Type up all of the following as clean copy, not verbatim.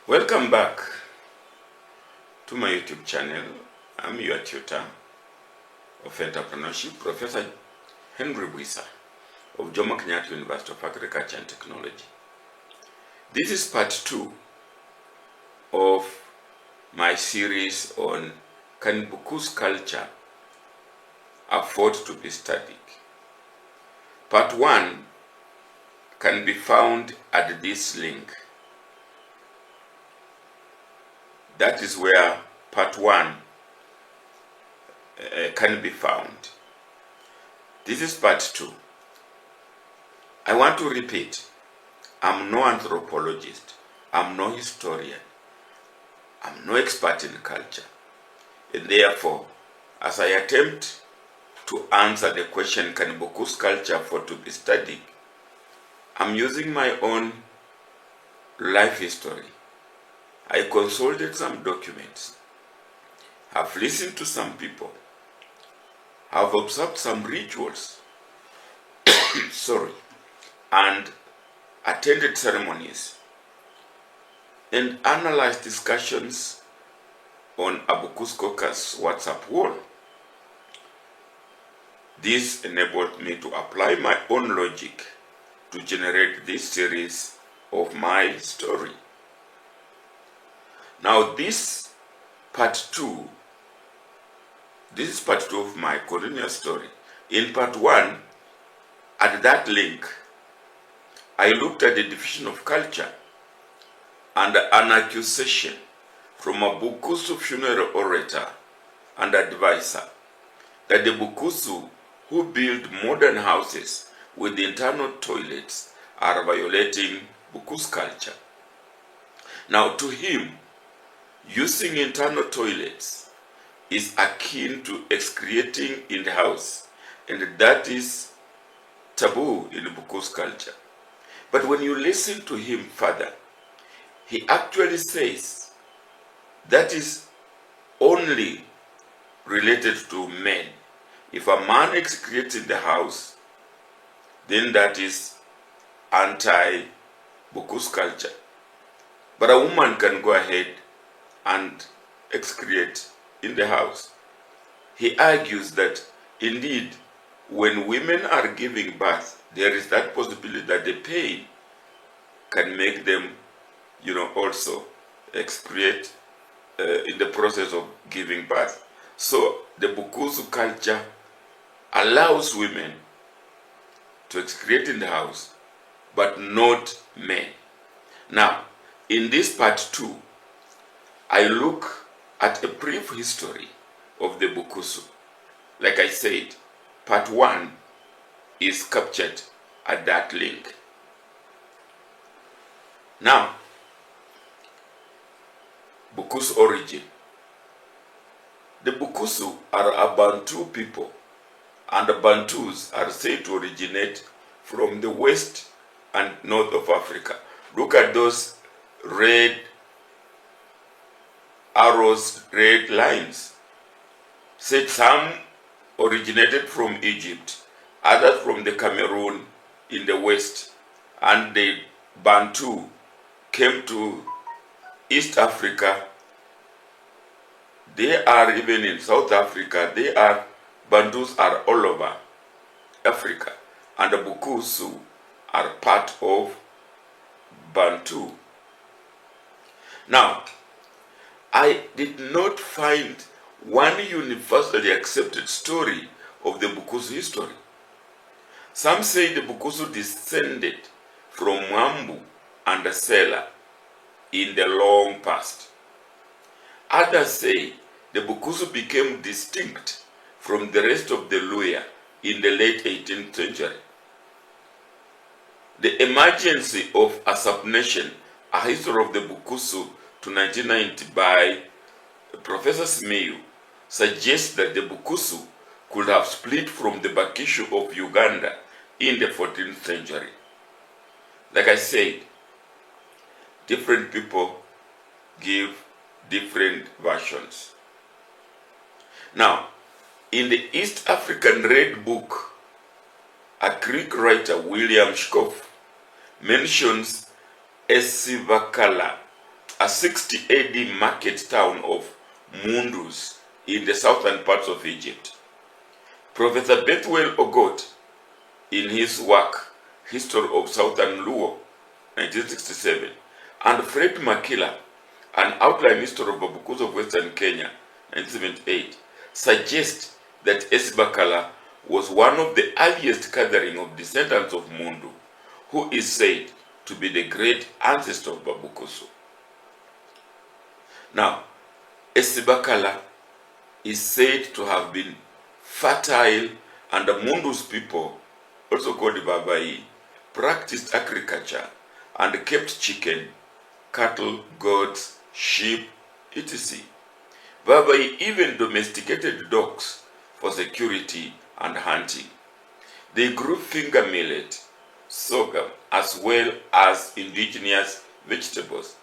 Welcome back to my YouTube channel. I'm your tutor of entrepreneurship, Professor Henry Buisa of Jomo Kenyatta University of Agriculture and Technology. This is part 2 of my series on Can Bukusu culture afford to be studied? Part 1 can be found at this link. That is where part 1 can be found. This is part 2. I want to repeat, I'm no anthropologist, I'm no historian, I'm no expert in culture. And therefore, as I attempt to answer the question, can Bukusu culture afford to be studied, I'm using my own life history. I consulted some documents, have listened to some people, have observed some rituals, and attended ceremonies, and analyzed discussions on a Bukusu caucus WhatsApp wall. This enabled me to apply my own logic to generate this series of my story. Now this is part 2 of my continuous story. In part 1, at that link, I looked at the division of culture and an accusation from a Bukusu funeral orator and advisor that the Bukusu who build modern houses with internal toilets are violating Bukusu culture. Now to him, using internal toilets is akin to excreting in the house, and that is taboo in Bukusu culture. But when you listen to him further, he actually says that is only related to men. If a man excretes in the house, then that is anti-Bukusu culture. But a woman can go ahead and excrete in the house. He argues that indeed, when women are giving birth, there is that possibility that the pain can make them, also excrete in the process of giving birth. So the Bukusu culture allows women to excrete in the house, but not men. Now, in this part 2, I look at a brief history of the Bukusu. Like I said, part 1 is captured at that link. Now, Bukusu origin. The Bukusu are a Bantu people, and the Bantus are said to originate from the west and north of Africa. Look at those red arrows, red lines. Said some originated from Egypt, others from the Cameroon in the west, and the Bantu came to East Africa. They are even in South Africa. Bantus are all over Africa, and the Bukusu are part of Bantu. Now, I did not find one universally accepted story of the Bukusu history. Some say the Bukusu descended from Mwambu and Sela in the long past. Others say the Bukusu became distinct from the rest of the Luya in the late 18th century. The emergence of a subnation, a history of the Bukusu to 1990 by Professor Simiyu, suggests that the Bukusu could have split from the Bakishu of Uganda in the 14th century. Like I said, different people give different versions. Now, in the East African Red Book, a Greek writer, William Shkoff, mentions Esivakala a 60 AD market town of Mundus in the southern parts of Egypt. Professor Bethwell Ogot, in his work History of Southern Luo, 1967, and Fred Makila, An Outline History of Bukusu of Western Kenya, 1978, suggest that Esibakala was one of the earliest gathering of descendants of Mundu, who is said to be the great ancestor of Bukusu. Now, Esibakala is said to have been fertile, and the Mundu's people, also called Babai, practiced agriculture and kept chicken, cattle, goats, sheep, etc. Babai even domesticated dogs for security and hunting. They grew finger millet, sorghum, as well as indigenous vegetables.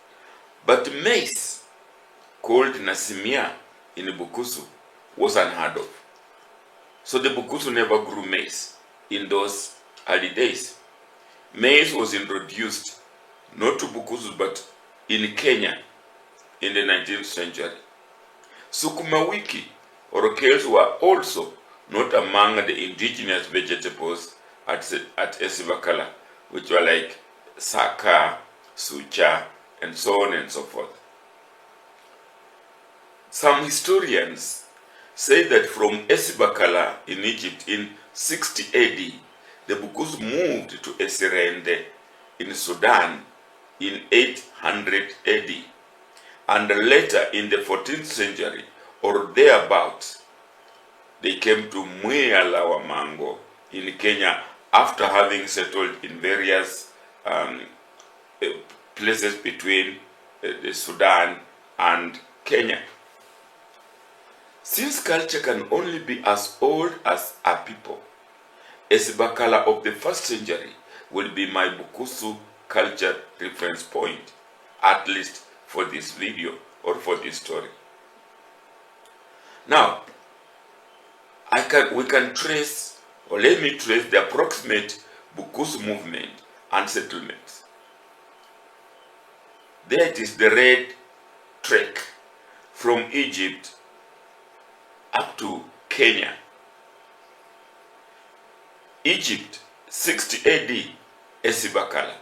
But maize, called nasimia in Bukusu, was unheard of. So the Bukusu never grew maize in those early days. Maize was introduced not to Bukusu but in Kenya in the 19th century. Sukuma wiki or kales were also not among the indigenous vegetables at Esibakala, which were like saka, sucha, and so on and so forth. Some historians say that from Esibakala in Egypt in 60 AD, the Bukusu moved to Esirende in Sudan in 800 AD, and later in the 14th century or thereabouts, they came to Mwea in Kenya after having settled in various places between the Sudan and Kenya. Since culture can only be as old as a people, Esibakala of the 1st century will be my Bukusu culture reference point, at least for this video or for this story. Now, we can trace, or let me trace the approximate Bukusu movement and settlements. There it is, the red trek from Egypt up to Kenya. Egypt, 60 AD, Esibakala.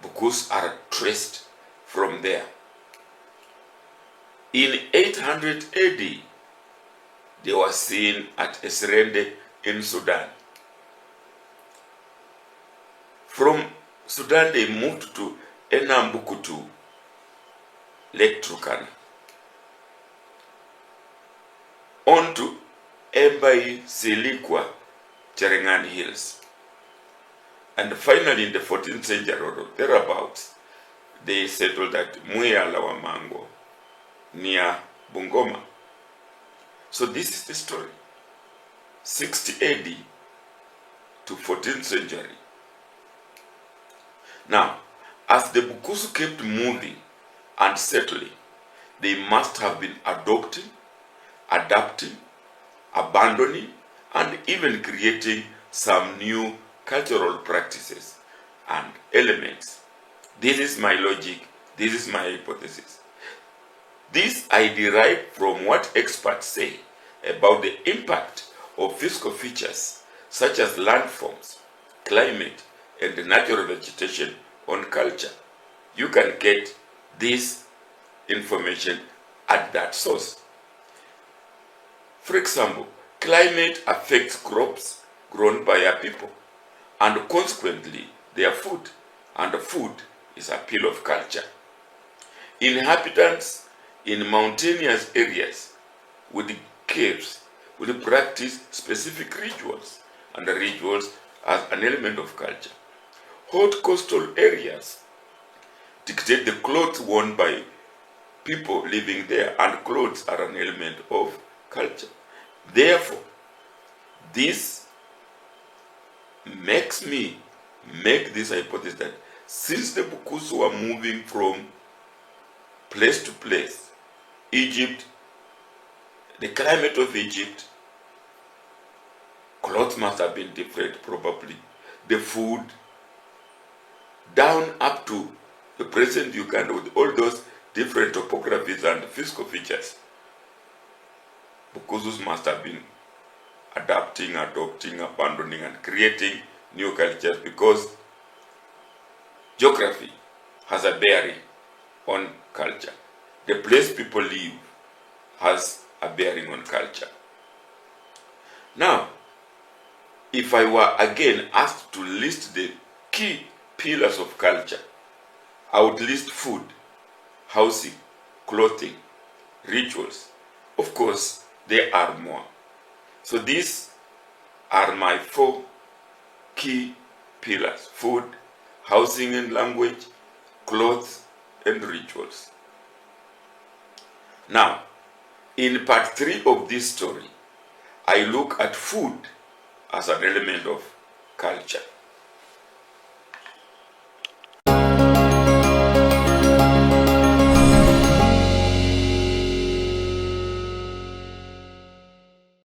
Bukusu are traced from there. In 800 AD, they were seen at Esirende in Sudan. From Sudan, they moved to Enambukutu, Lake Turkana, on to Embai Silikwa, Cherengani Hills. And finally, in the 14th century or thereabouts, they settled at Mwea near Bungoma. So this is the story. 60 AD to 14th century. Now, as the Bukusu kept moving and settling, they must have been adopting, adapting, abandoning, and even creating some new cultural practices and elements. This is my logic. This is my hypothesis. This I derive from what experts say about the impact of physical features such as landforms, climate, and natural vegetation on culture. You can get this information at that source. For example, climate affects crops grown by a people and consequently their food, and food is a pillar of culture. Inhabitants in mountainous areas with caves will practice specific rituals, and the rituals as an element of culture. Hot coastal areas dictate the clothes worn by people living there, and clothes are an element of culture. Therefore, this makes me make this hypothesis that since the Bukusu were moving from place to place, Egypt, the climate of Egypt, clothes must have been different probably, the food, down up to the present Uganda with all those different topographies and physical features, Bukusus must have been adapting, adopting, abandoning, and creating new cultures, because geography has a bearing on culture. The place people live has a bearing on culture. Now, if I were again asked to list the key pillars of culture, I would list food, housing, clothing, rituals. Of course, there are more. So these are my 4 key pillars: food, housing and language, clothes, and rituals. Now, in part 3 of this story, I look at food as an element of culture.